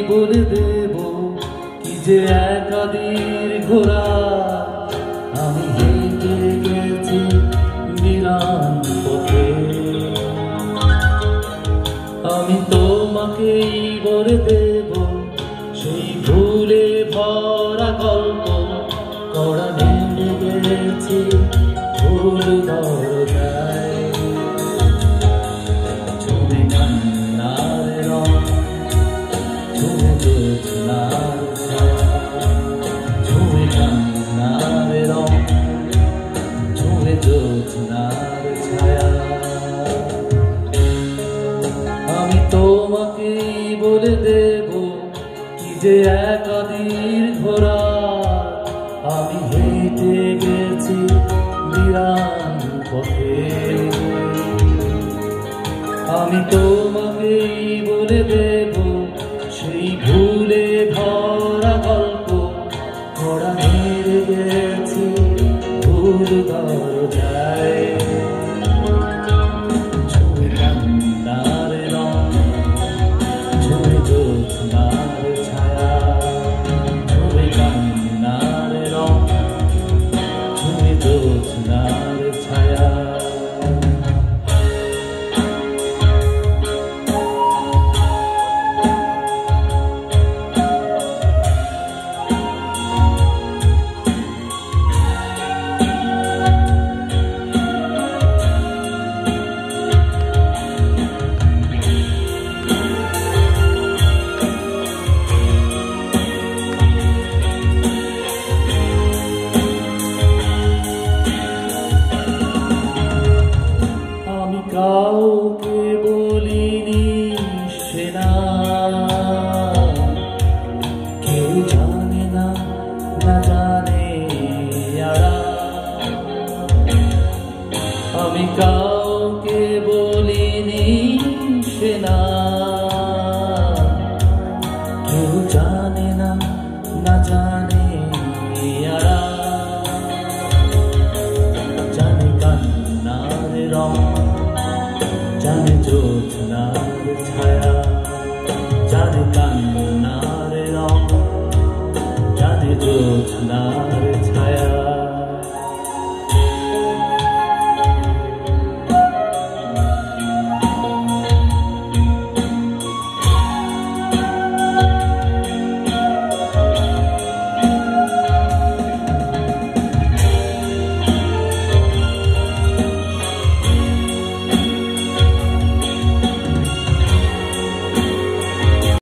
বলে দেব কি যে একাদির ঘোড়া আমি হেঁটে গেছি বিরান পথে। আমি তোমাকেই বলে দেব সেই ভুলে ভরা গল্প কড়া নেমে গেছি ভুল দরজায়। ছুঁয়ে কান্নার রং, ছুঁয়ে জ্যোৎস্নার ছায়া, ছুঁয়ে কান্নার রং, ছুঁয়ে জ্যোৎস্নার ছায়া। আমি তোমাকেই বলে দেব কি যে একাদির ঘোড়া আমি হেঁটে গেছি বিরান পথে। আমি তোমাকেই বলে দেব সেই ভুলে ভরা গল্প কড়া মেরে গেছি ভুল দরজায়। ছুঁয়ে কান্নার রং, ছুঁয়ে জ্যোৎস্নার ছায়া, ছুঁয়ে কান্নার রং, ছুঁয়ে জ্যোৎস্নার ছায়া। কাউকে বলিনি সে না, কেউ জানে না, না জানে আড়া। আমি কাউকে বলিনি সে না, কেউ জানে না, না জানে আড়া। জানে কান্নার রং, জানে জ্যোৎস্নার ছায়া, জানে কান্নার রং, জানে জ্যোৎস্নার